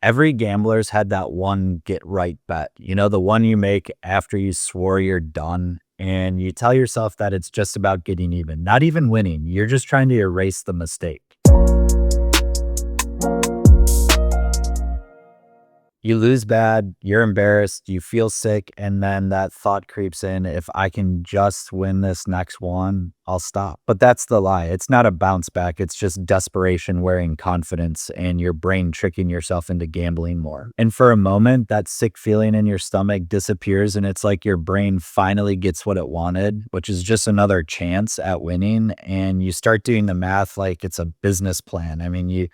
Every gambler's had that one get right bet, the one you make after you swore you're done. And you tell yourself that it's just about getting even, not even winning. You're just trying to erase the mistake. You lose bad, you're embarrassed, you feel sick, and then that thought creeps in, if I can just win this next one, I'll stop. But that's the lie. It's not a bounce back. It's just desperation wearing confidence and your brain tricking yourself into gambling more. And for a moment, that sick feeling in your stomach disappears and it's like your brain finally gets what it wanted, which is just another chance at winning. And you start doing the math like it's a business plan. You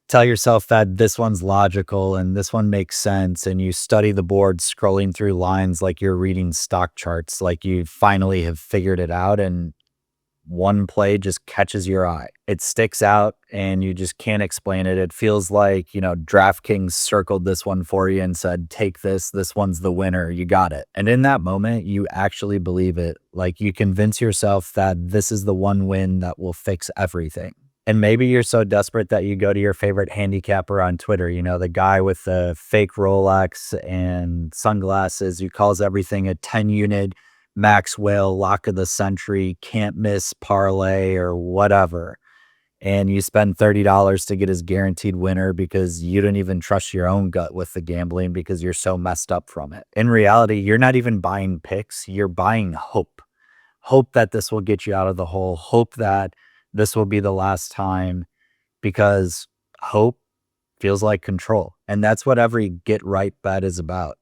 tell yourself that this one's logical and this one makes sense, and you study the board scrolling through lines like you're reading stock charts, like you finally have figured it out, and one play just catches your eye. It sticks out and you just can't explain it. It feels like, DraftKings circled this one for you and said, take this one's the winner, you got it. And in that moment, you actually believe it. Like you convince yourself that this is the one win that will fix everything. And maybe you're so desperate that you go to your favorite handicapper on Twitter, the guy with the fake Rolex and sunglasses who calls everything a 10-unit max whale lock of the century, can't miss parlay or whatever. And you spend $30 to get his guaranteed winner because you don't even trust your own gut with the gambling because you're so messed up from it. In reality, you're not even buying picks. You're buying hope. Hope that this will get you out of the hole. Hope that this will be the last time, because hope feels like control. And that's what every get right bet is about,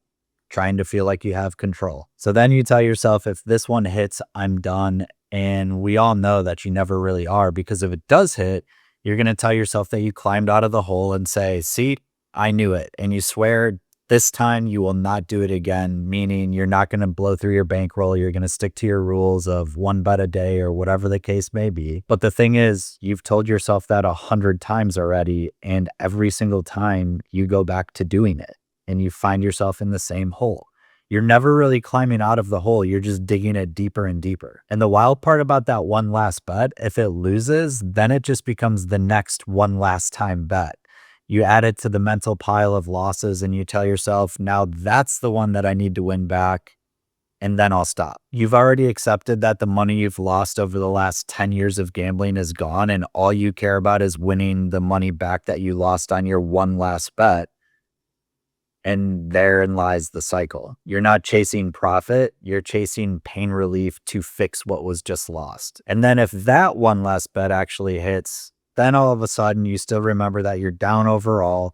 trying to feel like you have control. So then you tell yourself, if this one hits, I'm done. And we all know that you never really are, because if it does hit, you're going to tell yourself that you climbed out of the hole and say, see, I knew it. And you swear this time you will not do it again, meaning you're not going to blow through your bankroll. You're going to stick to your rules of one bet a day or whatever the case may be. But the thing is, you've told yourself that 100 times already, and every single time you go back to doing it and you find yourself in the same hole. You're never really climbing out of the hole. You're just digging it deeper and deeper. And the wild part about that one last bet, if it loses, then it just becomes the next one last time bet. You add it to the mental pile of losses and you tell yourself, now that's the one that I need to win back, and then I'll stop. You've already accepted that the money you've lost over the last 10 years of gambling is gone, and all you care about is winning the money back that you lost on your one last bet. And therein lies the cycle. You're not chasing profit, you're chasing pain relief to fix what was just lost. And then if that one last bet actually hits, then all of a sudden you still remember that you're down overall,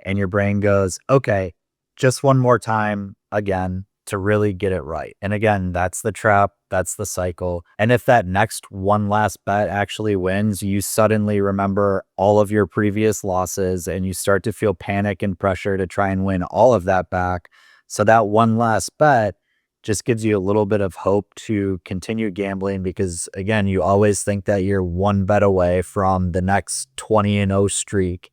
and your brain goes, okay, just one more time again to really get it right. And again, that's the trap, that's the cycle. And if that next one last bet actually wins, you suddenly remember all of your previous losses and you start to feel panic and pressure to try and win all of that back. So that one last bet just gives you a little bit of hope to continue gambling, because again, you always think that you're one bet away from the next 20-0 streak,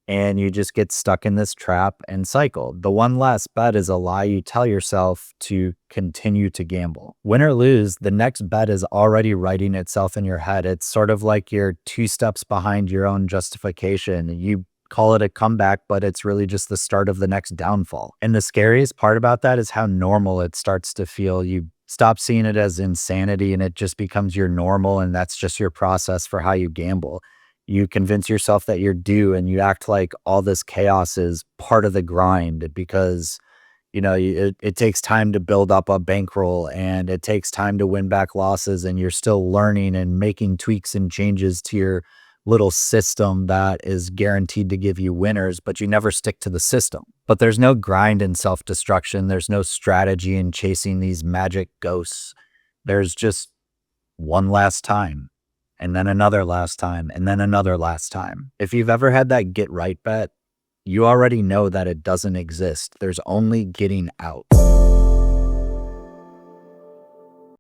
and you just get stuck in this trap and cycle. The one last bet is a lie you tell yourself to continue to gamble. Win or lose, the next bet is already writing itself in your head. It's sort of like you're 2 steps behind your own justification. You call it a comeback, but it's really just the start of the next downfall. And the scariest part about that is how normal it starts to feel. You stop seeing it as insanity and it just becomes your normal, and that's just your process for how you gamble. You convince yourself that you're due, and you act like all this chaos is part of the grind, because it takes time to build up a bankroll, and it takes time to win back losses, and you're still learning and making tweaks and changes to your little system that is guaranteed to give you winners, but you never stick to the system. But there's no grind in self-destruction. There's no strategy in chasing these magic ghosts. There's just one last time, and then another last time, and then another last time. If you've ever had that get right bet, you already know that it doesn't exist. There's only getting out.